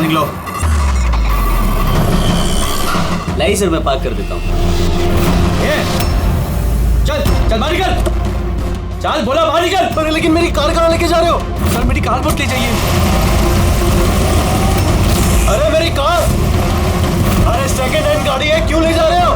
निकलो। लाई सर, मैं पार्क कर देता हूँ। चल चल बाहर निकल, चल बोला बाहर निकल। अरे लेकिन मेरी कार कहाँ लेके जा रहे हो? सर मेरी कार मत ले जाइए। अरे मेरी कार, अरे सेकंड हैंड गाड़ी है, क्यों ले जा रहे हो?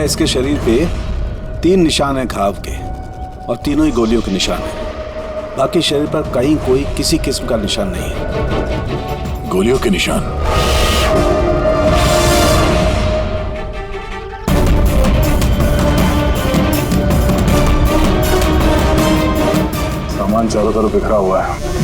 इसके शरीर पे 3 निशान हैं घाव के और तीनों ही गोलियों के निशान हैं। बाकी शरीर पर कहीं कोई किसी किस्म का निशान नहीं है। गोलियों के निशान? सामान चारों तरफ बिखरा हुआ है।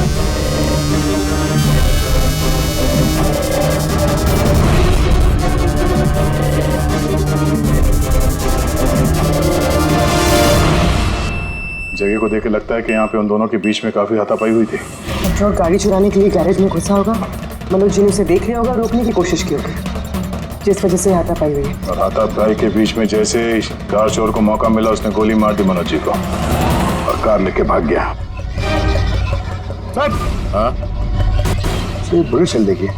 जगह को देख के लगता है कि यहाँ पे उन दोनों के बीच में काफी हाथापाई हुई थी। ट्रक गाड़ी चुराने के लिए गैरेज में घुसा होगा, मनोज जी ने उसे देख लिया होगा, रोकने की कोशिश की होगी, जिस वजह से हाथापाई हुई। और हाथापाई के बीच में जैसे कार चोर को मौका मिला, उसने गोली मार दी मनोज जी को और कार लेके भाग गया। हाँ? बुलेट चल देखिए,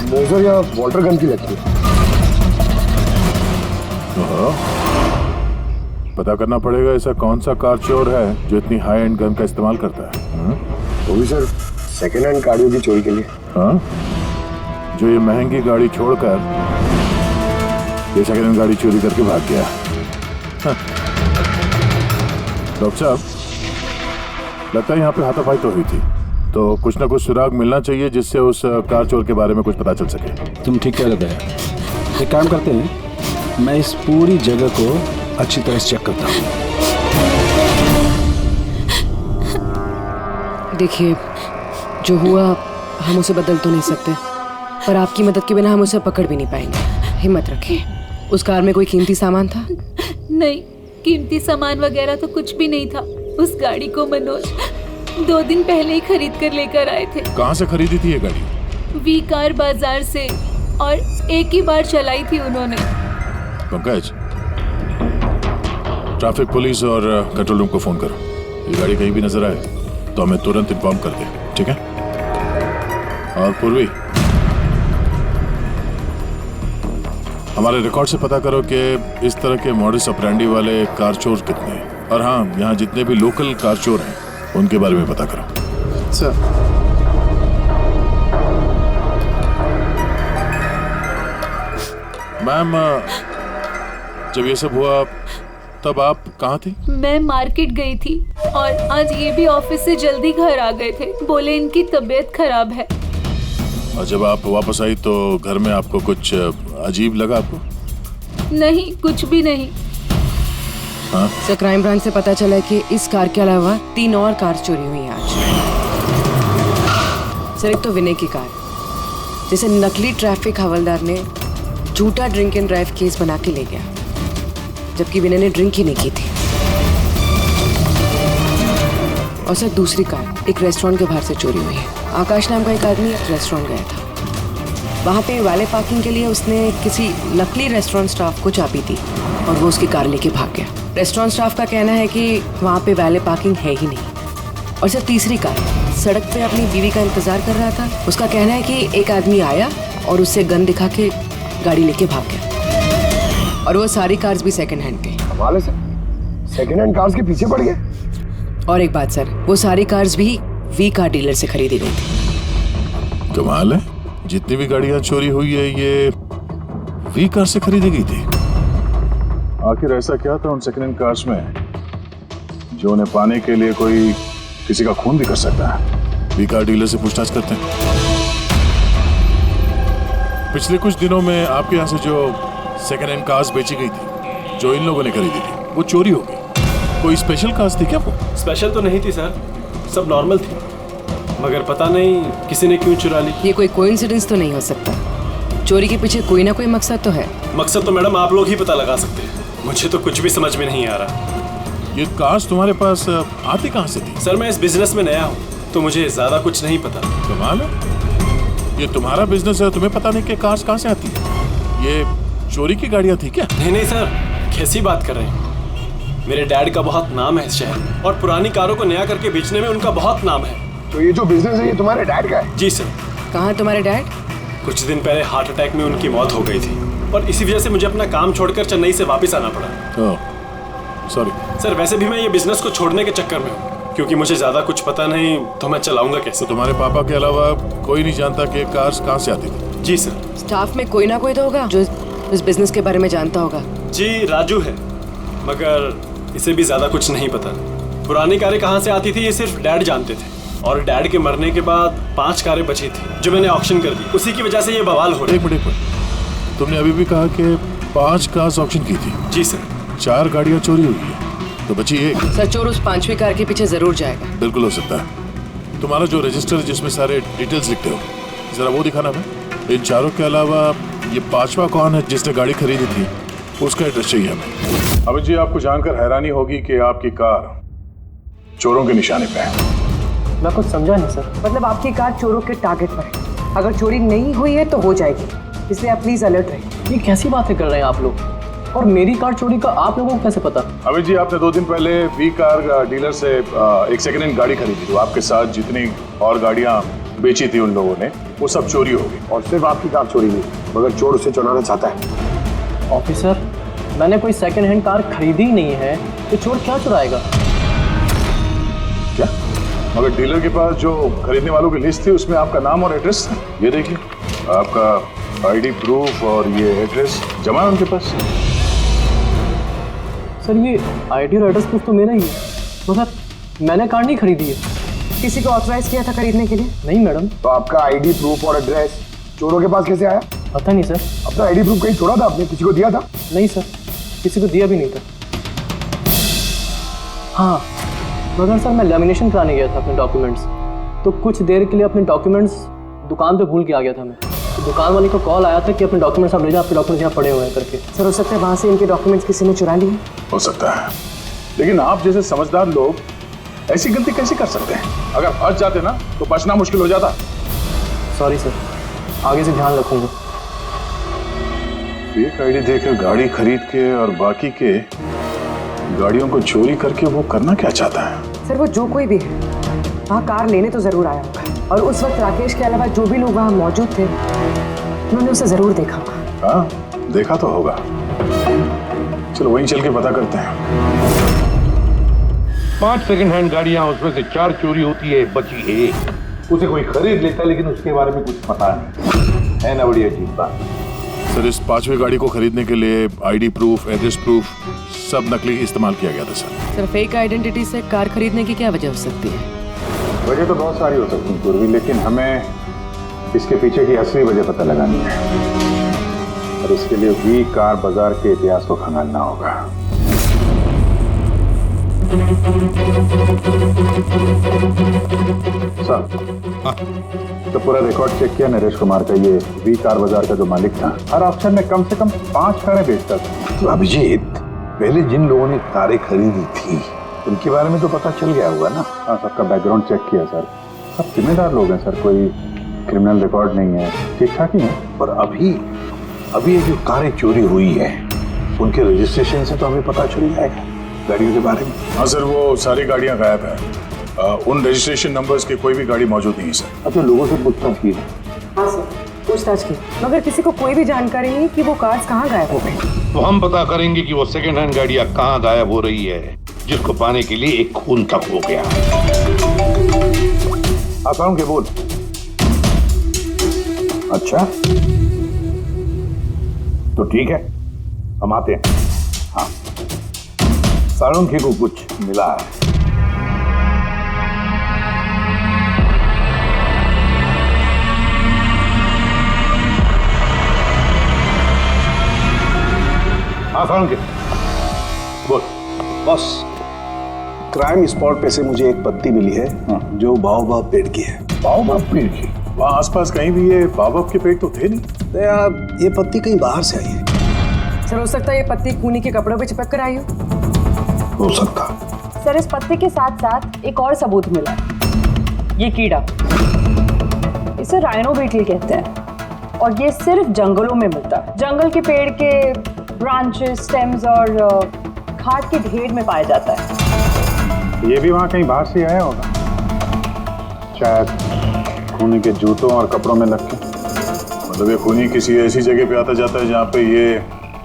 मोजर या वाटर गन की लगती है। पता करना पड़ेगा ऐसा कौन सा कार चोर है जो इतनी हाई एंड गन का इस्तेमाल करता है। वो भी सर सेकेंड हैंड गाड़ियों की चोरी के लिए। हाँ, जो ये महंगी गाड़ी छोड़कर ये सेकेंड हैंड गाड़ी चोरी करके भाग गया। डॉक्टर साहब, लगता है यहाँ पे हाथापाई तो हुई थी, तो कुछ ना कुछ सुराग मिलना चाहिए जिससे उस कार चोर के बारे में कुछ पता चल सके। तुम ठीक कह रहे हैं। एक काम करते हैं, मैं इस पूरी जगह को अच्छी तरह से चेक करता हूँ। देखिए, जो हुआ हम उसे बदल तो नहीं सकते, पर आपकी मदद के बिना हम उसे पकड़ भी नहीं पाएंगे। हिम्मत रखिए। उस कार में कोई कीमती सामान था? नहीं, कीमती सामान वगैरह तो कुछ भी नहीं था। उस गाड़ी को मनोज 2 दिन पहले ही खरीद कर लेकर आए थे। कहाँ से खरीदी थी ये गाड़ी? वी कार बाजार से, और एक ही बार चलाई थी उन्होंने। पंकज, ट्रैफिक पुलिस और कंट्रोल रूम को फोन करो। ये गाड़ी कहीं भी नजर आए तो हमें तुरंत इन्फॉर्म कर दे, ठीक है? और पूर्वी, हमारे रिकॉर्ड से पता करो कि इस तरह के मॉडस ऑपरेंडी वाले कार चोर कितने हैं, और हाँ, यहाँ जितने भी लोकल कार चोर हैं उनके बारे में पता करो। सर, मैम, जब ये सब हुआ तब आप कहाँ थी? मैं मार्केट गई थी, और आज ये भी ऑफिस से जल्दी घर आ गए थे। बोले इनकी तबीयत खराब है। और जब आप वापस आई तो घर में आपको कुछ अजीब लगा आपको? नहीं, कुछ भी नहीं। हाँ? सर, क्राइम ब्रांच से पता चला कि इस कार के अलावा 3 और कार चोरी हुई हैं आज। सर, एक तो विनय की कार, जिसे नकली ट्रैफिक हवलदार ने झूठा ड्रिंक एंड ड्राइव केस बना के ले गया, जबकि विनय ने ड्रिंक ही नहीं की थी। और सर, दूसरी कार एक रेस्टोरेंट के बाहर से चोरी हुई है। आकाश नाम का एक आदमी रेस्टोरेंट गया था, वहाँ पे वाले पार्किंग के लिए उसने किसी नकली रेस्टोरेंट स्टाफ को चाबी दी और वो उसकी कार लेके भाग गया। रेस्टोरेंट स्टाफ का कहना है कि वहाँ पे वाले पार्किंग है ही नहीं। और सर, तीसरी कार सड़क पे अपनी बीवी का इंतजार कर रहा था। उसका कहना है कि एक आदमी आया और उससे गन दिखा के गाड़ी लेके भाग गया। और वो सारी कार्स भी सेकंड हैंड थे। कमाल है सर, सेकेंड हैंड कार्स के पीछे पड़ गए। और एक बात सर, वो सारी कार्स भी वी कार डीलर से खरीदी गई थी। कमाल है, जितनी भी गाड़ियां चोरी हुई है ये वी कार से खरीदी गई थी। आखिर ऐसा क्या था उन सेकेंड हैंड कार्स में जो उन्हें पाने के लिए कोई किसी का खून भी कर सकता है? वी कार डीलर से पूछताछ करते हैं। पिछले कुछ दिनों में आपके यहाँ से जो सेकेंड हैंड कार्स बेची गई थी, जो इन लोगों ने खरीदी थी, वो चोरी हो गई। कोई स्पेशल कार्स थी क्या वो? स्पेशल तो नहीं थी सर, सब नॉर्मल थी, मगर पता नहीं किसी ने क्यों चुरा ली। ये कोई कोइंसिडेंस तो नहीं हो सकता, चोरी के पीछे कोई ना कोई मकसद तो है। मकसद तो मैडम आप लोग ही पता लगा सकते हैं, मुझे तो कुछ भी समझ में नहीं आ रहा। ये कार्स तुम्हारे पास आती कहाँ से थी? सर मैं इस बिजनेस में नया हूँ तो मुझे ज्यादा कुछ नहीं पता। कमाल है, ये तुम्हारा बिजनेस है, तुम्हें पता नहीं कि कार्स कहाँ से आती है? ये चोरी की गाड़ियाँ थी क्या? नहीं सर, कैसी बात कर रहे हैं? मेरे डैड का बहुत नाम है इस शहर में और पुरानी कारों को नया करके बेचने में उनका बहुत नाम है। तो ये जो बिजनेस है ये तुम्हारे डैड का है? जी सर। कहाँ तुम्हारे डैड? कुछ दिन पहले हार्ट अटैक में उनकी मौत हो गई थी और इसी वजह से मुझे अपना काम छोड़कर चेन्नई से वापस आना पड़ा। सॉरी सर, वैसे भी मैं ये बिजनेस को छोड़ने के चक्कर में हूँ क्योंकि मुझे ज्यादा कुछ पता नहीं, तो मैं चलाऊंगा कैसे? तो तुम्हारे पापा के अलावा कोई नहीं जानता कि कार्स कहाँ से आती थी? जी सर। स्टाफ में कोई ना कोई तो होगा जो इस बिजनेस के बारे में जानता होगा। जी राजू है, मगर इसे भी ज्यादा कुछ नहीं पता। पुरानी कारें कहाँ से आती थी ये सिर्फ डैड जानते थे और डैड के मरने के बाद 5 कारें बची थी जो मैंने ऑक्शन कर दी, उसी की वजह से ये बवाल हो रहा है। एक मिनट, तुमने अभी भी कहा कि 5 कार्स ऑक्शन की थी। जी सर। 4 गाड़ियाँ चोरी हुई है तो बची एक। सर चोर उस 5वीं कार के पीछे जरूर जाएगा। बिल्कुल हो सकता है। तुम्हारा जो रजिस्टर जिसमें सारे डिटेल्स लिखते हो, जरा वो दिखाना हमें। इन 4 के अलावा ये 5वां कौन है जिसने गाड़ी खरीदी थी, उसका एड्रेस चाहिए हमें। अभी जी आपको जानकर हैरानी होगी कि आपकी कार चोरों के निशाने पे है। मैं कुछ समझा नहीं सर। मतलब आपकी कार चोरों के टारगेट पर है, अगर चोरी नहीं हुई है तो हो जाएगी, इसलिए आप प्लीज अलर्ट रहिए। ये कैसी बातें कर रहे हैं आप लोग? और मेरी कार चोरी का आप लोगों को कैसे पता? अभी जी आपने 2 दिन पहले वी कार डीलर से एक सेकेंड हैंड गाड़ी खरीदी, तो आपके साथ जितनी और गाड़ियाँ बेची थी उन लोगों ने, वो सब चोरी हो गई। और सिर्फ आपकी कार चोरी नहीं, मगर चोर उसे चुराना चाहता है। ऑफिसर, मैंने कोई सेकंड हैंड कार खरीदी ही नहीं है, तो चोर क्या चुराएगा? क्या? मगर डीलर के पास जो खरीदने वालों की लिस्ट थी उसमें आपका नाम और एड्रेस था। ये देखिए, आपका आईडी प्रूफ और ये एड्रेस जमा है उनके पास। सर ये आईडी और एड्रेस प्रूफ तो मेरा ही है, मगर मैंने कार नहीं खरीदी है। किसी को ऑथराइज किया था खरीदने के लिए? नहीं मैडम। तो आपका आईडी प्रूफ और एड्रेस चोरों के पास कैसे आया? पता नहीं सर। अपना आईडी प्रूफ कहीं छोड़ा था आपने? किसी को दिया था? नहीं सर, किसी को दिया भी नहीं था। हाँ, मगर सर मैं लेमिनेशन कराने गया था अपने डॉक्यूमेंट्स, तो कुछ देर के लिए अपने डॉक्यूमेंट्स दुकान पे भूल के आ गया था मैं। तो दुकान वाले को कॉल आया था कि अपने डॉक्यूमेंट्स आप ले जाओ, आपके डॉक्यूमेंट्स यहाँ पड़े हुए हैं करके। सर हो सकता है वहाँ से इनके डॉक्यूमेंट्स किसी ने चुरा लिए। हो सकता है, लेकिन आप जैसे समझदार लोग ऐसी गलती कैसे कर सकते हैं? अगर फंस जाते ना तो बचना मुश्किल हो जाता। सॉरी सर, आगे से ध्यान रखूंगा। फेक आईडी देकर गाड़ी खरीद के और बाकी के गाड़ियों को चोरी करके वो करना क्या चाहता है? सर वो जो कोई भी है वहाँ कार लेने तो जरूर आया होगा, और उस वक्त राकेश के अलावा जो भी लोग वहाँ मौजूद थे उन्होंने उसे जरूर देखा होगा। हाँ, देखा तो होगा। चलो वहीं चल के पता करते हैं। 5 सेकंड हैंड गाड़ियां, उसमें से 4 चोरी होती है, बची एक। उसे कोई खरीद लेता है लेकिन उसके बारे में कुछ पता नहीं है ना। बड़ी अजीब बात। सर इस 5वीं गाड़ी को खरीदने के लिए आईडी प्रूफ, एड्रेस प्रूफ सब नकली इस्तेमाल किया गया था सर। सर फेक आइडेंटिटी से कार खरीदने की क्या वजह हो सकती है? वजह तो बहुत सारी हो सकती है पूर्वी, लेकिन हमें इसके पीछे की असली वजह पता लगानी है और इसके लिए वी कार बाजार के इतिहास को खंगालना होगा। सर तो पूरा रिकॉर्ड चेक किया नरेश कुमार का, ये वी कार बाजार का जो मालिक था हर ऑप्शन में कम से कम 5 कारें बेचता था। तो अभिजीत, पहले जिन लोगों ने कारें खरीदी थी उनके बारे में तो पता चल गया होगा ना? हाँ, सबका बैकग्राउंड चेक किया सर, सब जिम्मेदार लोग हैं सर, कोई क्रिमिनल रिकॉर्ड नहीं है, ठीक ठाक ही है। पर अभी ये जो कारें चोरी हुई है उनके रजिस्ट्रेशन से तो हमें पता चल जाएगा गाड़ियों के बारे में। हाँ सर, वो सारी गाड़ियाँ गायब हैं। उन रजिस्ट्रेशन नंबर्स के कोई भी गाड़ी मौजूद नहीं है सर। अब तो लोगों से पूछताछ की है। हाँ सर, पूछताछ की मगर किसी को कोई भी जानकारी नहीं कि वो कार्स कहाँ गायब हो गए। तो हम पता करेंगे कि वो सेकंड हैंड गाड़ियां कहाँ गायब हो रही है, जिसको पाने के लिए एक खून तक हो गया। आसान के बोल। अच्छा तो ठीक है, हम आते हैं। हाँ, साळुंखे को कुछ मिला है। हाँ साळुंखे बोल। बॉस, क्राइम स्पॉट पे से मुझे एक पत्ती मिली है जो बाओबाब पेड़ की है। बाओबाब पेड़ की? वहाँ आसपास कहीं भी ये बाओबाब के पेड़ तो थे नहीं। तो यार ये पत्ती कहीं बाहर से आई है। सर हो सकता है ये पत्ती खूनी के कपड़ों पे चिपक कर आई हो सकता। सर इस पत्ते के साथ साथ एक और सबूत मिला, ये कीड़ा, इसे राइनो बीटल कहते हैं और ये सिर्फ जंगलों में मिलता है। जंगल के पेड़ के ब्रांचेस, स्टेम्स और खाद के ढेर में पाया जाता है। ये भी वहाँ कहीं बाहर से आया होगा, शायद खूनी के जूतों और कपड़ों में लग के। मतलब ये खूनी किसी ऐसी जगह पे आता जाता है जहाँ पे ये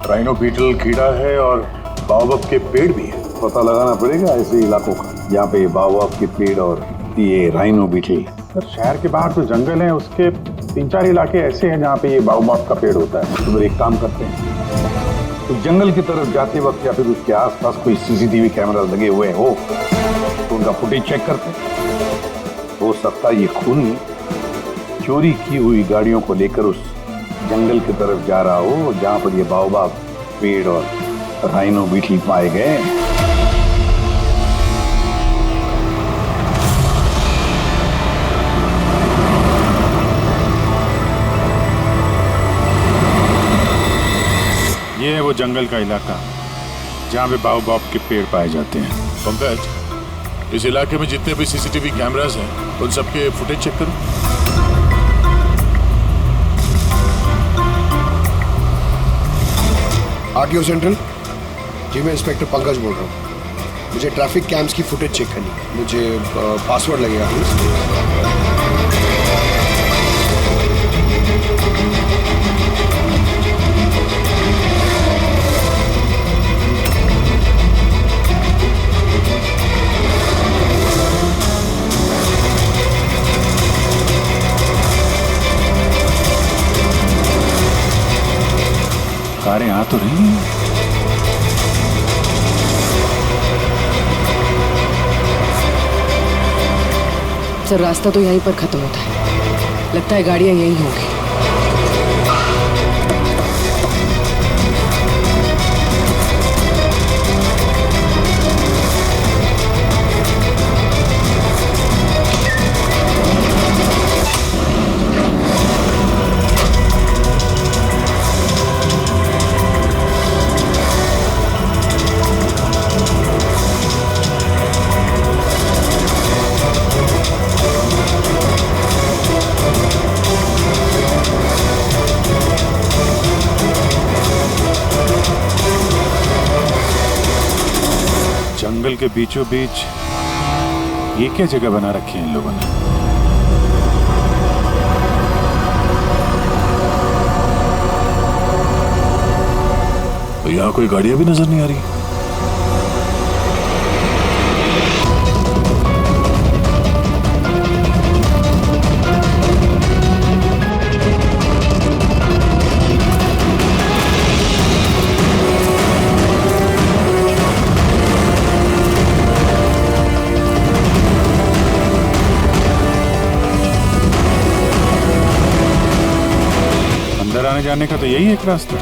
राइनो बीटल कीड़ा है और बाओबाब के पेड़ भी है। पता लगाना पड़ेगा ऐसे इलाकों का जहाँ पे बाओबाब के पेड़ और ये राइनो बीटल। सर शहर के बाहर जो जंगल है उसके 3-4 इलाके ऐसे हैं जहाँ पे ये बाओबाब का पेड़ होता है। तो फिर एक काम करते हैं, तो जंगल की तरफ जाते वक्त या फिर उसके आसपास कोई सीसीटीवी कैमरा लगे हुए हो तो उनका फुटेज चेक करते हैं। हो सकता है ये खूनी चोरी की हुई गाड़ियों को लेकर उस जंगल की तरफ जा रहा हो जहाँ पर ये बाओबाब पेड़ और राइनो बीटल पाए गए। ये है वो जंगल का इलाका जहाँ पे बाओबाब के पेड़ पाए जाते हैं। पंकज, इस इलाके में जितने भी सीसीटीवी कैमरास हैं उन सबके फुटेज चेक करो। आरटीओ सेंट्रल जी, मैं इंस्पेक्टर पंकज बोल रहा हूँ। मुझे ट्रैफिक कैम्स की फुटेज चेक करनी है। मुझे पासवर्ड लगेगा प्लीज। कारें आ तो रही हैं। सर रास्ता तो यहीं पर खत्म होता है, लगता है गाड़ियां यहीं होंगी। जंगल के बीचों बीच ये क्या जगह बना रखी है इन लोगों ने? तो यहाँ कोई गाड़ियां भी नजर नहीं आ रही। अंदर आने जाने का तो यही एक रास्ता,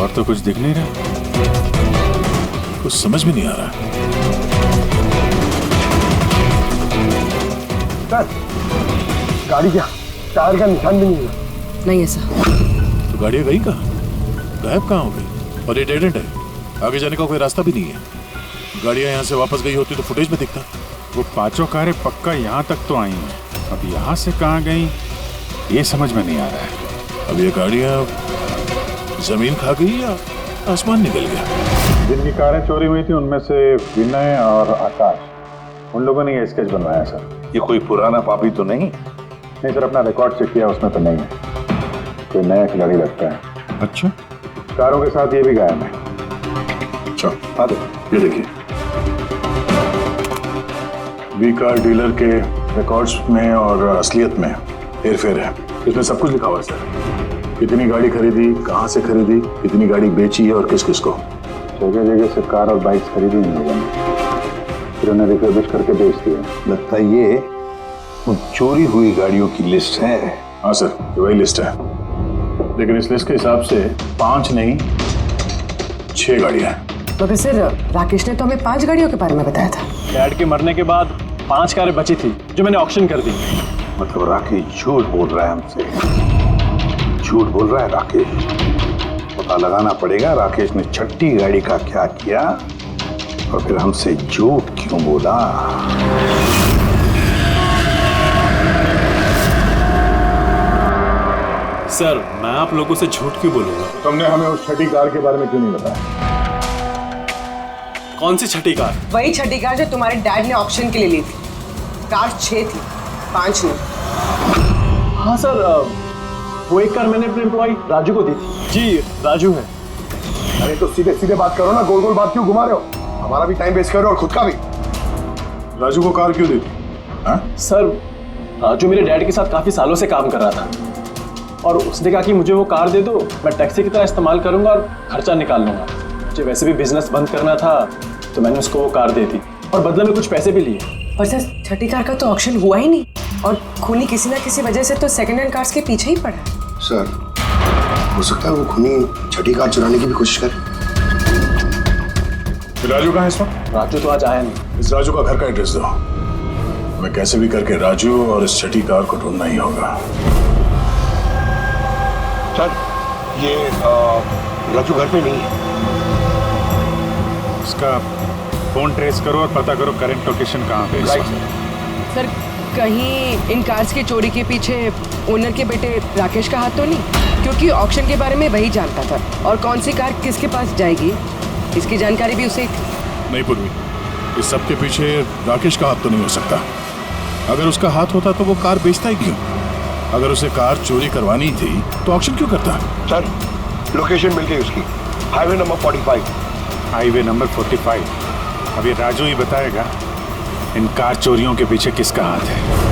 और तो कुछ दिख नहीं रहा। कुछ समझ में नहीं आ रहा। सर गाड़ी क्या टायर का निशान भी नहीं है। नहीं ऐसा। तो गाड़ियां गई कहाँ, गायब कहाँ हो गई? और ये डेड एंड है, आगे जाने का कोई रास्ता भी नहीं है। गाड़ियां यहाँ से वापस गई होती तो फुटेज में दिखता। वो पांचों कारें पक्का यहाँ तक तो आई हैं, अब यहाँ से कहाँ गई ये समझ में नहीं आ रहा है। अब ये गाड़ियां जमीन खा गई या आसमान निकल गया? जिनकी कारें चोरी हुई थी उनमें से विनय और आकाश, उन लोगों ने ये स्केच बनवाया सर। ये कोई पुराना पापी तो नहीं? नहीं सर, अपना रिकॉर्ड चेक किया, उसमें तो नहीं है। कोई नया खिलाड़ी लगता है। अच्छा, कारों के साथ ये भी गायब है। अच्छा आ दो, ये देखिए, वी कार डीलर के रिकॉर्ड्स में और असलियत में हेरफेर है। इसमें सब कुछ लिखा हुआ है सर, कितनी गाड़ी खरीदी, कहाँ से खरीदी, कितनी गाड़ी बेची है और किस किस को। जगह जगह से कार और बाइक्स खरीदी नहीं लोगों ने, फिर उन्हें रिफर्बिश करके बेच दिया। लगता है ये उन चोरी हुई गाड़ियों की लिस्ट है। हाँ सर, ये वही लिस्ट है, लेकिन इस लिस्ट के हिसाब से 5 नहीं 6 गाड़ियां हैं। मगर सर राकेश ने तो हमें 5 गाड़ियों के बारे में बताया था। डैड के मरने के बाद 5 कारें बची थी जो मैंने ऑक्शन कर दी। मतलब राकेश झूठ बोल रहा है हमसे, झूठ बोल रहा है राकेश। पता लगाना पड़ेगा राकेश ने छठी गाड़ी का क्या किया और फिर हमसे झूठ क्यों बोला। सर मैं आप लोगों से झूठ क्यों बोलूंगा? तुमने हमें उस छठी कार के बारे में क्यों नहीं बताया? कौन सी छठी कार? वही छठी कार जो तुम्हारे डैड ने ऑक्शन के लिए ली थी। कार 6 थी, 5 नहीं। हाँ सर, वो एक कार मैंने अपने एम्प्लॉय राजू को दी थी। जी राजू है। अरे तो सीधे सीधे बात करो ना, गोल गोल बात क्यों घुमा रहे हो? हमारा भी टाइम वेस्ट कर रहे हो और खुद का भी। राजू को कार क्यों दी थी? हाँ? सर राजू मेरे डैड के साथ काफी सालों से काम कर रहा था और उसने कहा कि मुझे वो कार दे दो, मैं टैक्सी की तरह इस्तेमाल करूंगा और खर्चा निकाल लूंगा। मुझे वैसे भी बिजनेस बंद करना था तो मैंने उसको वो कार दे दी और बदले में कुछ पैसे भी लिए। पर सर छठी कार का तो ऑक्शन हुआ ही नहीं और खूनी किसी ना किसी वजह से तो सेकंड हैंड कार्स के पीछे ही पड़ा है। सर हो सकता है वो खूनी छठी कार चुराने की भी कोशिश करे। राजू कहाँ है इस वक्त? राजू तो आज आया नहीं। इस राजू का घर का एड्रेस दो, हमें कैसे भी करके राजू और इस छठी कार को ढूंढना ही होगा। सर ये राजू घर पे नहीं है। उसका फोन ट्रेस करो और पता करो करंट लोकेशन कहाँ पे है। सर कहीं इन कार्स की चोरी के पीछे ओनर के बेटे राकेश का हाथ तो नहीं? क्योंकि ऑक्शन के बारे में वही जानता था और कौन सी कार किसके पास जाएगी इसकी जानकारी भी उसे ही थी। नहीं पूर्वी, इस सब के पीछे राकेश का हाथ तो नहीं हो सकता। अगर उसका हाथ होता तो वो कार बेचता ही क्यों? अगर उसे कार चोरी करवानी थी तो ऑक्शन क्यों करता? सर लोकेशन मिल गई उसकी, हाईवे नंबर 45। Highway number 45। अब ये राजू ही बताएगा इन कार चोरियों के पीछे किसका हाथ है।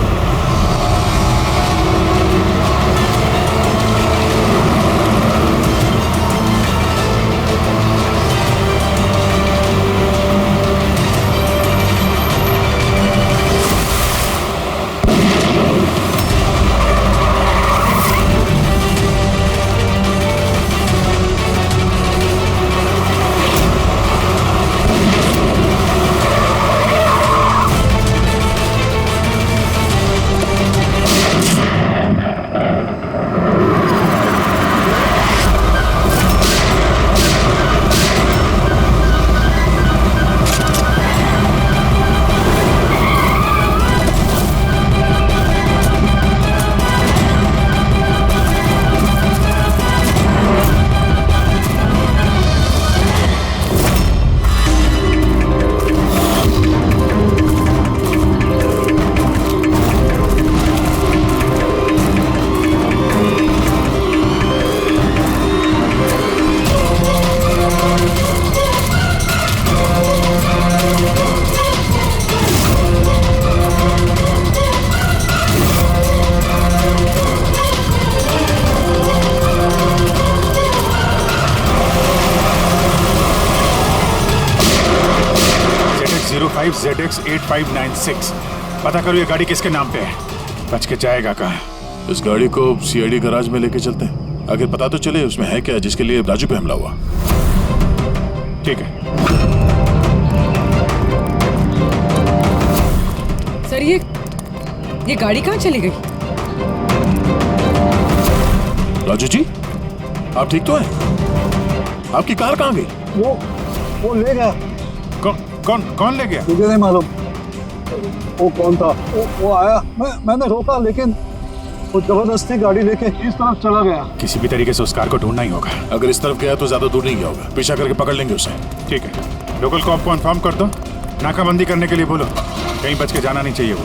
ZX8596। पता करो ये गाड़ी किसके नाम पे है। बच के जाएगा कहाँ? इस गाड़ी को सीआईडी गैराज में लेके चलते हैं, आखिर पता तो चले उसमें है क्या जिसके लिए राजू पे हमला हुआ। ठीक है सर ये गाड़ी कहाँ चली गई? राजू जी आप ठीक तो हैं? आपकी कार कहाँ गई? वो ले गया। कौन ले गया? मुझे नहीं मालूम वो कौन था। वो आया, मैंने रोका लेकिन वो जबरदस्ती गाड़ी लेके इस तरफ चला गया। किसी भी तरीके से उस कार को ढूंढना ही होगा। अगर इस तरफ गया तो ज्यादा दूर नहीं गया होगा, पीछा करके पकड़ लेंगे उसे। ठीक है, लोकल कॉप को इन्फॉर्म कर दो, नाकाबंदी करने के लिए बोलो, कहीं बच के जाना नहीं चाहिए वो।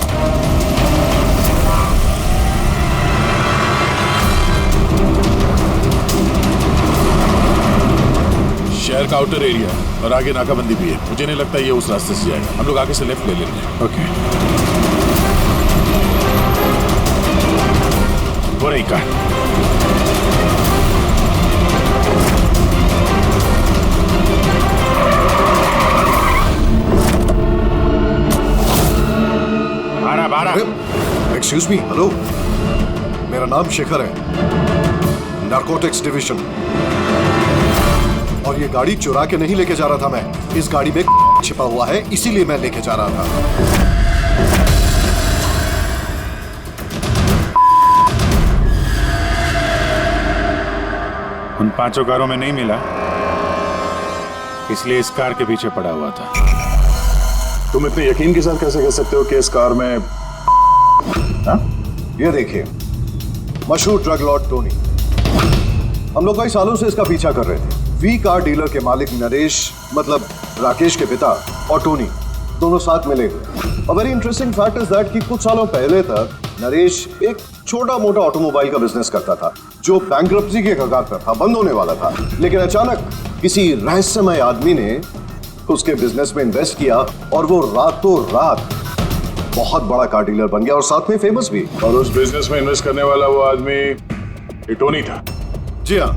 एक आउटर एरिया है और आगे नाकाबंदी भी है। मुझे नहीं लगता ये उस रास्ते से जाएगा। हम लोग आगे से लेफ्ट ले लेंगे। ओके। वो रही कार। एक्सक्यूज मी, हेलो, मेरा नाम शेखर है, नारकोटिक्स डिवीजन। और ये गाड़ी चुरा के नहीं लेके जा रहा था मैं, इस गाड़ी में छिपा हुआ है, इसीलिए मैं लेके जा रहा था। उन 5 कारों में नहीं मिला, इसलिए इस कार के पीछे पड़ा हुआ था। तुम इतने यकीन के साथ कैसे कह सकते हो कि इस कार में? हाँ? ये देखिए, मशहूर ड्रग लॉर्ड टोनी, हम लोग कई सालों से इसका पीछा कर रहे थे। वी कार डीलर के मालिक नरेश, मतलब राकेश के पिता, और टोनी दोनों साथ मिले हुए। और very interesting fact is that कि कुछ सालों पहले तक नरेश एक छोटा मोटा ऑटोमोबाइल का बिजनेस करता था जो बैंक्रप्सी के कगार पर था, बंद होने वाला था। लेकिन अचानक किसी रहस्यमय आदमी ने उसके बिजनेस में इन्वेस्ट किया और वो रातों रात बहुत बड़ा कार डीलर बन गया और साथ में फेमस भी। और उस बिजनेस में इन्वेस्ट करने वाला वो आदमी ये टोनी था। जी हाँ।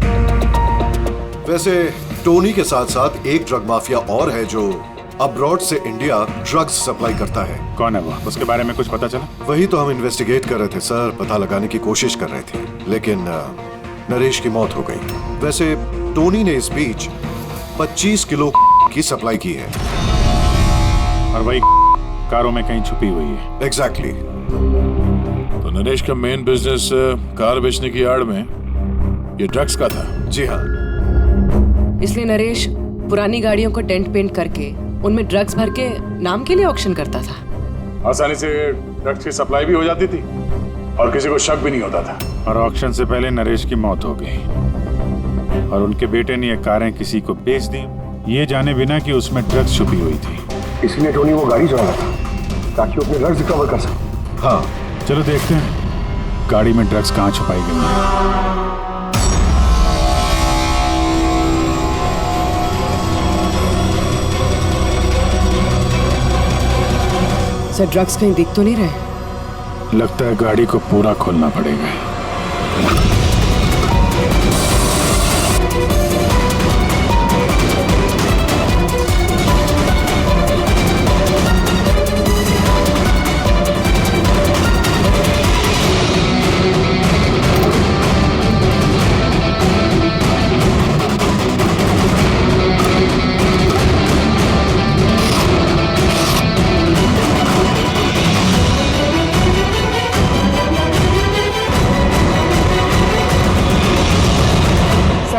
वैसे टोनी के साथ साथ एक ड्रग माफिया और है जो अब्रॉड से इंडिया ड्रग्स सप्लाई करता है। कौन है वो? उसके बारे में कुछ पता चला? वही तो हम इन्वेस्टिगेट कर रहे थे सर, पता लगाने की कोशिश कर रहे थे, लेकिन नरेश की मौत हो गई। वैसे टोनी ने इस बीच 25 किलो की सप्लाई की है और वही कारों में कहीं छुपी हुई है। एग्जैक्टली। तो नरेश का मेन बिजनेस कार बेचने की आड़ में ये ड्रग्स का था। जी हाँ। इसलिए नरेश पुरानी गाड़ियों को डेंट पेंट करके उनमें ड्रग्स भर के नाम के लिए ऑक्शन करता था। आसानी से ड्रग्स की सप्लाई भी हो जाती थी और किसी को शक भी नहीं होता था। और ऑक्शन से पहले नरेश की मौत हो गई और उनके बेटे ने ये कारें किसी को बेच दी, ये जाने बिना कि उसमें ड्रग्स छुपी हुई थी। इसलिए टोनी वो गाड़ी चुरा रहा था ताकि वो अपने ड्रग्स रिकवर कर सके। हाँ, चलो देखते हैं गाड़ी में ड्रग्स कहाँ छुपाई गई है। सर, ड्रग्स कहीं दिख तो नहीं रहे? लगता है गाड़ी को पूरा खोलना पड़ेगा।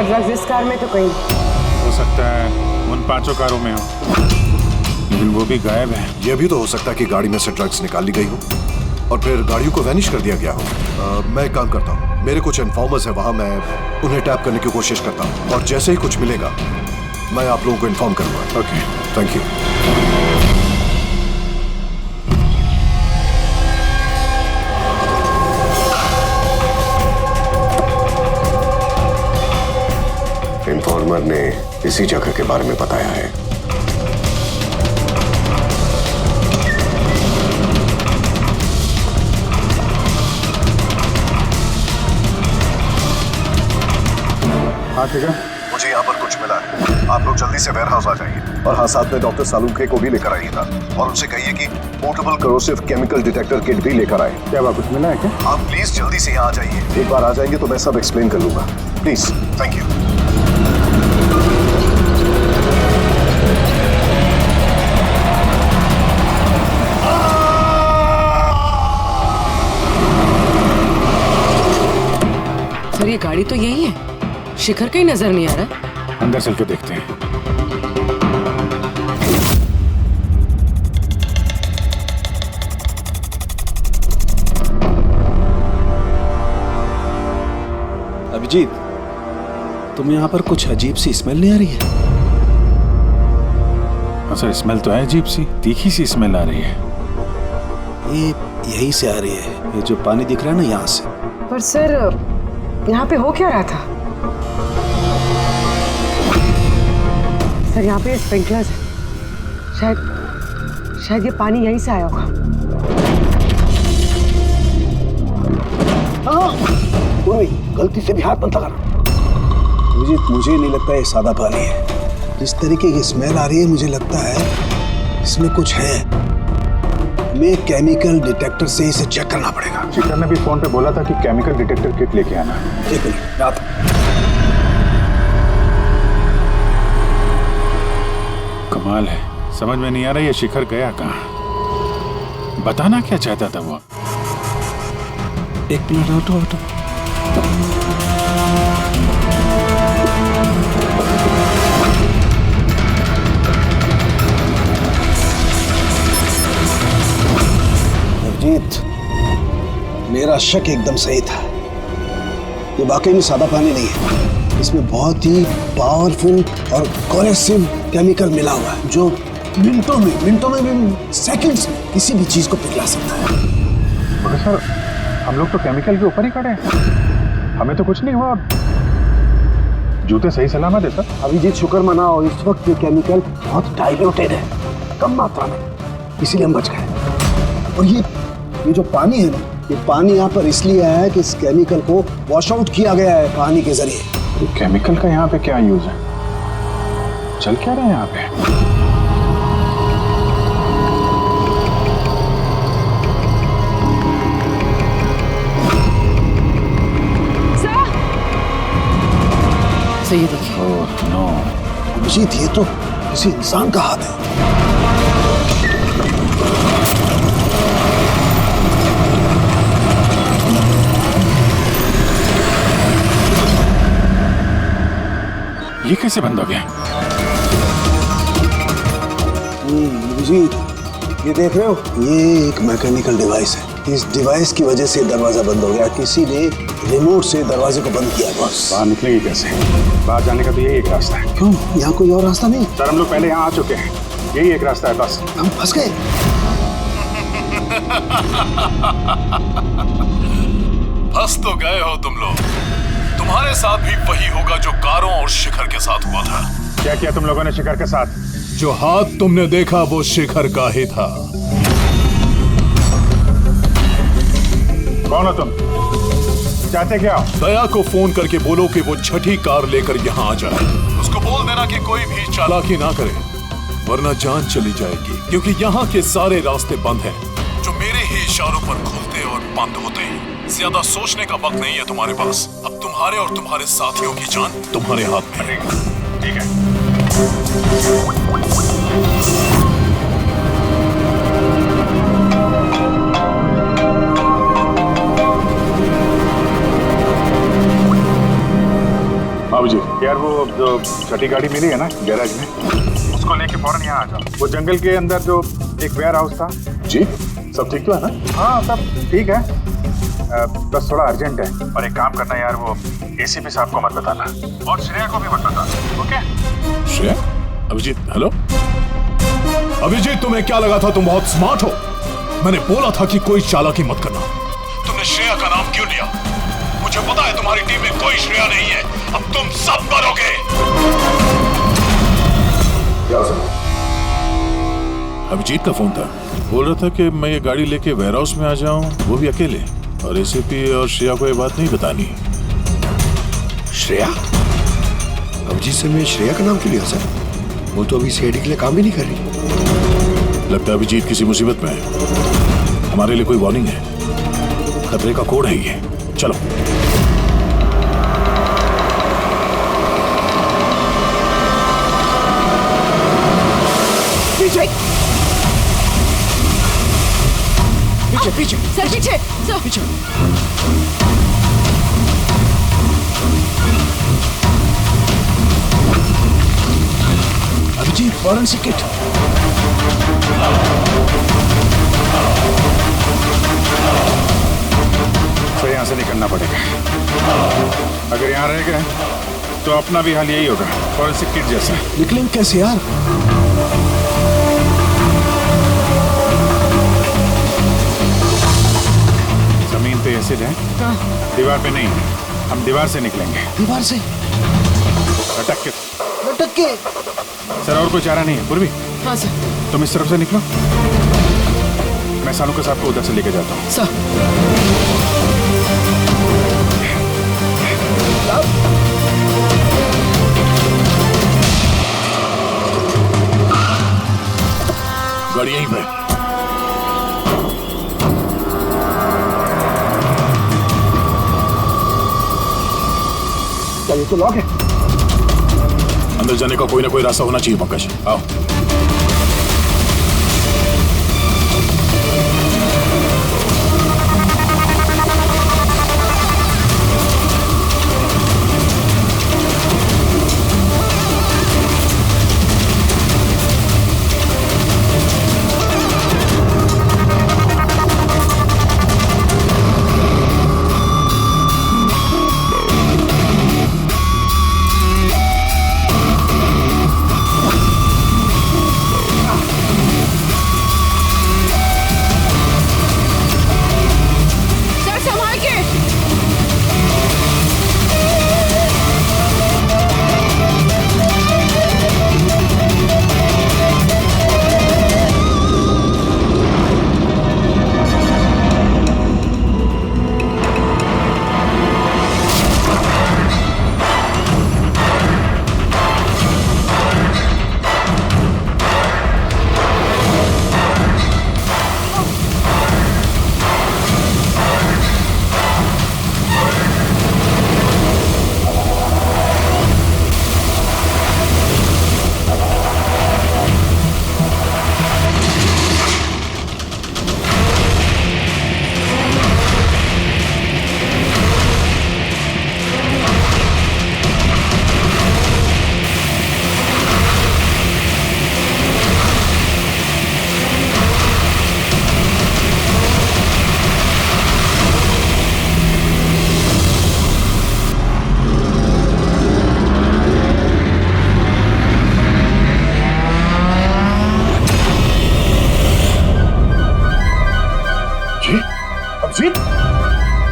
ड्रग्स इस कार में तो कहीं हो सकता है उन 5 कारों में हो, लेकिन वो भी गायब है। यह भी तो हो सकता है कि गाड़ी में से ड्रग्स निकाल ली गई हो और फिर गाड़ियों को वैनिश कर दिया गया हो। मैं एक काम करता हूँ, मेरे कुछ इन्फॉर्मर्स है वहाँ, मैं उन्हें टैप करने की कोशिश करता हूँ और जैसे ही कुछ मिलेगा मैं आप लोगों को इन्फॉर्म करूँगा। Okay, thank you. इन्फॉर्मर ने इसी जगह के बारे में बताया है। हाँ ठीक है, मुझे यहाँ पर कुछ मिला है, आप लोग जल्दी से वेयर हाउस आ जाइए और हाँ, साथ में डॉक्टर सालुंखे को भी लेकर आइएगा और उनसे कहिए कि portable corrosive chemical detector kit भी लेकर आए। क्या बात, कुछ मिला है क्या? आप प्लीज जल्दी से यहाँ आ जाइए। एक बार आ जाएंगे तो मैं सब एक्सप्लेन कर लूंगा। Please, thank you. सर, ये गाड़ी तो यही है, शिखर कहीं नजर नहीं आ रहा। अंदर चल के देखते हैं। अभिजीत, तुम यहाँ पर कुछ अजीब सी स्मेल नहीं आ रही है? अच्छा, स्मेल तो है अजीब सी, तीखी सी स्मेल आ रही है। ये यहीं से आ रही है, ये जो पानी दिख रहा है ना, यहाँ से। पर सर, यहाँ पे हो क्या रहा था? सर यहाँ पे स्प्रिंकलर्स है, शायद ये पानी यहीं से आया होगा। कोई गलती से भी हाथ मत लगा। मुझे नहीं लगता ये सादा पानी है। जिस तरीके की स्मेल आ रही है मुझे लगता है इसमें कुछ है। हमें केमिकल डिटेक्टर से इसे चेक करना पड़ेगा। शिखर ने भी फोन पे बोला था कि केमिकल डिटेक्टर किट लेके आना। एक मिनट आता। कमाल है, समझ में नहीं आ रहा ये शिखर गया कहाँ। बताना क्या चाहता था वो? एक मिनट ऑटो। अजीत, मेरा शक एकदम सही था। ये वाकई में सादा पानी नहीं है। इसमें बहुत ही पावरफुल और कोरेसिव केमिकल मिला हुआ है जो मिनटों में भी सेकंड्स में किसी भी चीज को पिघला सकता है। मगर सर, हम लोग तो केमिकल के ऊपर ही खड़े हैं, हमें तो कुछ नहीं हुआ। जूते सही सलामत है सर। अभिजीत, शुक्र मनाओ, इस वक्त ये केमिकल बहुत डाइल्यूटेड है, कम मात्रा में, इसीलिए हम बच गए। और ये जो पानी है ना, ये पानी यहाँ पर इसलिए आया है कि इस केमिकल को वॉश आउट किया गया है पानी के जरिए। ये केमिकल का यहाँ पे क्या यूज है? चल क्या रहा है यहाँ पे? सही है, देखिए। ओह नो, अभिजीत, ये तो किसी इंसान का हाथ है। ये कैसे बंद हो गया? अभिजीत, ये देख रहे हो, ये एक मैकेनिकल डिवाइस है। इस डिवाइस की वजह से दरवाजा बंद हो गया। किसी ने रिमोट से दरवाजे को बंद किया। बस बाहर निकलेंगे कैसे? बाहर जाने का तो यही एक रास्ता है। क्यों, यहाँ कोई और रास्ता नहीं? सर, हम लोग पहले यहाँ आ चुके हैं, यही एक रास्ता है बस। हम फंस गए। फंस तो गए हो तुम लोग। तुम्हारे साथ भी वही होगा जो कारों और शिखर के साथ हुआ था। क्या किया तुम लोगों ने शिखर के साथ? जो हाथ तुमने देखा वो शिखर का ही था। कौन हो तुम? चाहते क्या? दया को फोन करके बोलो कि वो छठी कार लेकर यहाँ आ जाए। उसको बोल देना कि कोई भी चालाकी ना करे, वरना जान चली जाएगी। क्योंकि यहाँ के सारे रास्ते बंद हैं, जो मेरे ही इशारों पर खुलते और बंद होते हैं। ज्यादा सोचने का वक्त नहीं है तुम्हारे पास। अब तुम्हारे और तुम्हारे साथियों की जान तुम्हारे हाथ में है। ठीक है। बाबू जी, यार वो जो छठी गाड़ी मिली है ना गैराज में, उसको लेके फौरन यहाँ आ जाओ। वो जंगल के अंदर जो एक वेयर हाउस था। जी, सब ठीक तो है ना? हाँ, सब ठीक है, बस थोड़ा अर्जेंट है। और एक काम करना यार, वो एसीपी साहब को मत बताना और श्रेया को भी मत बताना, ओके? श्रेया? अभिजीत, हेलो अभिजीत, तुम्हें क्या लगा था तुम बहुत स्मार्ट हो? मैंने बोला था कि कोई चालाकी मत करना। तुमने श्रेया का नाम क्यों लिया? मुझे पता है तुम्हारी टीम में कोई श्रेया नहीं है। अब तुम सब मरोगे। अभिजीत का फोन था, बोल रहा था कि मैं ये गाड़ी लेके वेयर हाउस में आ जाऊं, वो भी अकेले। और एसीपी और श्रेया को ये बात नहीं बतानी। श्रेया? अभिजीत से मैं श्रेया का नाम क्यों लिया सर? वो तो अभी सीआईडी के लिए काम भी नहीं कर रही। लगता है अभिजीत किसी मुसीबत में है। हमारे लिए कोई वार्निंग है, खतरे का कोड है ये। चलो। पीछे पीछे सर, पीछे सर, पीछे। अभिजीत, फौरन से किट। तो यहाँ से निकलना पड़ेगा। अगर यहाँ रह गए तो अपना भी हाल यही होगा, फॉरेंसिक किट जैसा। निकलेंगे कैसे यार? जमीन पे एसिड है, दीवार पे नहीं। हम दीवार से निकलेंगे। दीवार से? अटक के। लटक के। सर और कोई चारा नहीं है पूर्वी? हाँ सर। तुम इस तरफ से निकलो, मैं सानू के साथ को उधर से लेके जाता हूँ। सर। गाड़ी यहीं पे। ये तो लॉक है। अंदर जाने का कोई ना कोई रास्ता होना चाहिए पंकज, आओ।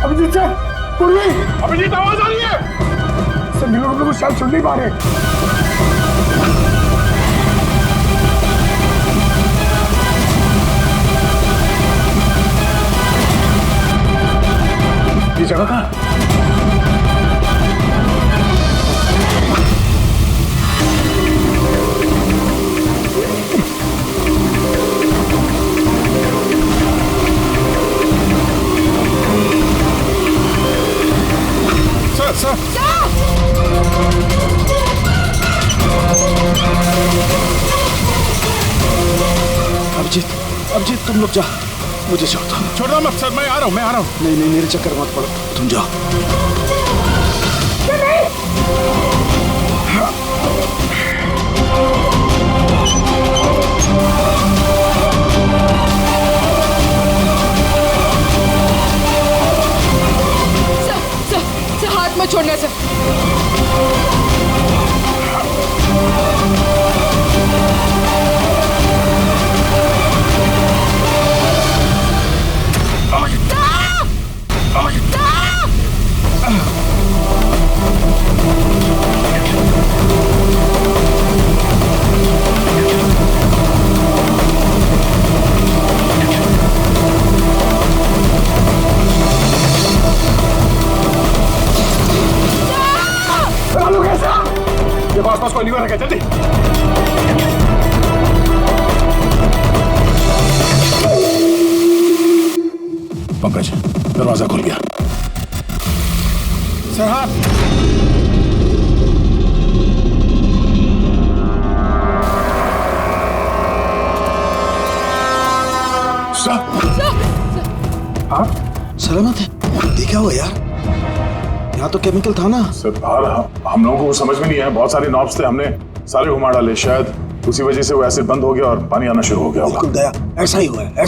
अभिजीत सर, पूर्वी, अभिजीत आवाज आ रही है। सर मिलो हम लोग शायद सुन नहीं पा रहे। ये जगह कहाँ? सर अभिजीत तुम लोग जा, मुझे छोड़ो मत सर, मैं आ रहा हूँ। नहीं मेरे चक्कर मत पड़ो, तुम जाओ। सर हाथ मत छोड़ना सर। आसपास कोई नहीं रखा, जल्दी। पंकज दरवाजा खुल गया। सर हाँ। हाँ सलामत है? ये क्या हुआ यार? यहाँ तो केमिकल था ना। सर बाहर हम लोगों को समझ में नहीं आया, बहुत सारे नॉब्स थे, हमने सारे घुमा डाले, शायद उसी वजह से वो एसिड बंद हो गया और पानी आना शुरू हो गया। बिल्कुल दया, ऐसा ही हुआ है।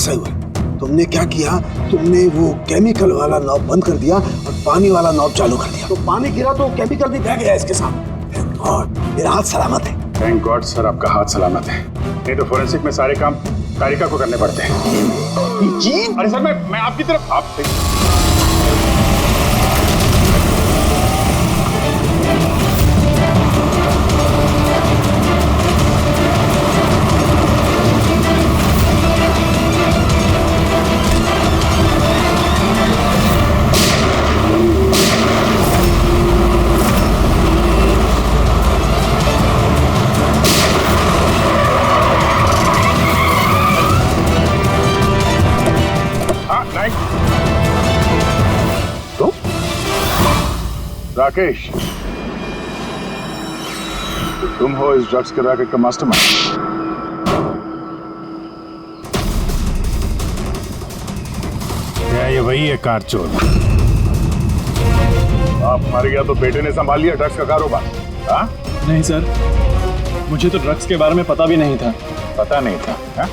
तुमने क्या किया, तुमने वो केमिकल वाला नॉब बंद कर दिया और पानी वाला नॉब चालू कर दिया, तो पानी गिरा तो केमिकल भी बह गया इसके साथ। थैंक गॉड मेरा हाथ सलामत है। थैंक गॉड सर आपका हाथ सलामत है, नहीं तो फोरेंसिक में सारे काम कारिका को करने पड़ते हैं। जी अरे सर मैं आपकी तरफ राकेश, तो तुम हो इस ड्रग्स के रैकेट का मास्टरमाइंड। क्या ये वही है कार चोर? आप मर गया तो बेटे ने संभाल लिया ड्रग्स का कारोबार? हाँ? नहीं सर, मुझे तो ड्रग्स के बारे में पता भी नहीं था। पता नहीं था? हा?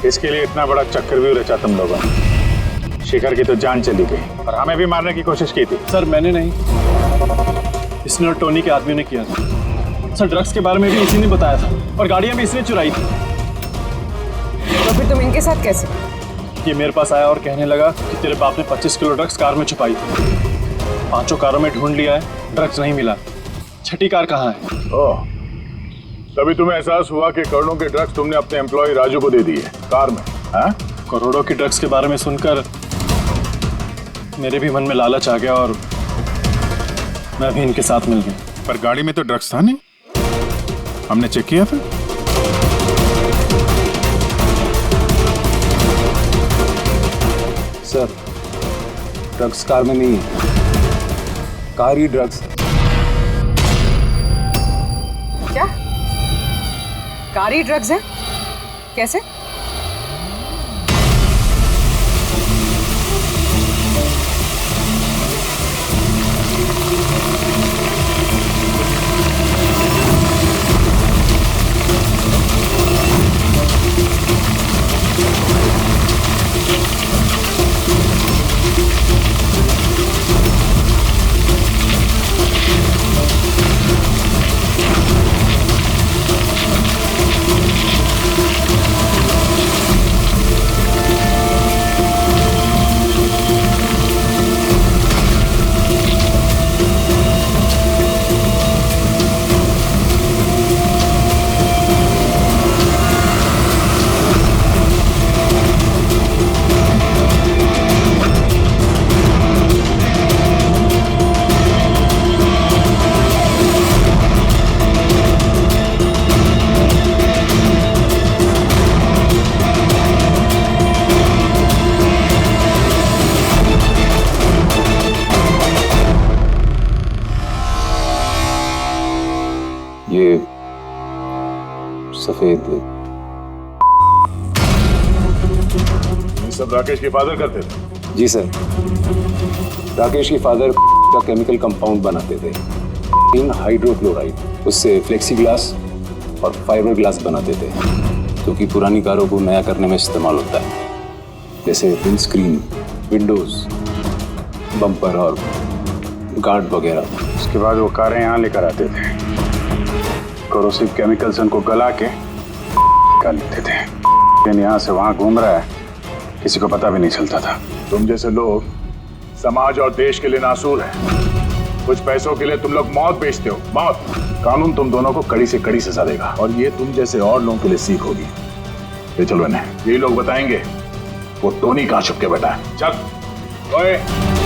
इसके लिए इतना बड़ा चक्कर भी रचा तुम लोगों ने। शिखर की तो जान चली गई और हमें भी मारने की कोशिश की थी। सर मैंने नहीं, इसने और टोनी के आदमी ने किया था। सर ड्रग्स के बारे में भी इसी ने बताया था और गाड़ियां भी इसने चुराई थी। तो फिर तुम इनके साथ कैसे? ये मेरे पास आया और कहने लगा कि तेरे बाप ने 25 किलो ड्रग्स कार में छुपाई थी। 5 कारों में ढूंढ लिया है, ड्रग्स नहीं मिला। छठी कार कहाँ है? ओह, तभी तुम्हें एहसास हुआ कि करोड़ों के ड्रग्स तुमने अपने एम्प्लॉय राजू को दे दिए कार में। हाँ? करोड़ों के ड्रग्स के बारे में सुनकर मेरे भी मन में लालच आ गया और मैं भी इनके साथ मिल गया। पर गाड़ी में तो ड्रग्स था नहीं, हमने चेक किया फिर। सर ड्रग्स कार में नहीं है, कार ही ड्रग्स। क्या कार ही ड्रग्स है? कैसे? ये सफेद ये सब राकेश के फादर करते थे? जी सर, राकेश के फादर का केमिकल कंपाउंड बनाते थे, हाइड्रोक्लोराइड। उससे फ्लेक्सी ग्लास और फाइबर ग्लास बनाते थे, जो कि पुरानी कारों को नया करने में इस्तेमाल होता है, जैसे विंड स्क्रीन, विंडोज, बम्पर और गार्ड वगैरह। उसके बाद वो कारें यहाँ लेकर आते थे, कोरोसिव केमिकल्स उनको गला के निकाल लेते थे। लेकिन यहाँ से वहाँ घूम रहा है, किसी को पता भी नहीं चलता था। तुम जैसे लोग समाज और देश के लिए नासूर हैं। कुछ पैसों के लिए तुम लोग मौत बेचते हो, मौत। कानून तुम दोनों को कड़ी से कड़ी सजा देगा और ये तुम जैसे और लोगों के लिए सीख होगी। ये चलो इन्हें, यही लोग बताएंगे वो टोनी कहाँ छुप के बैठा है। चल ओए।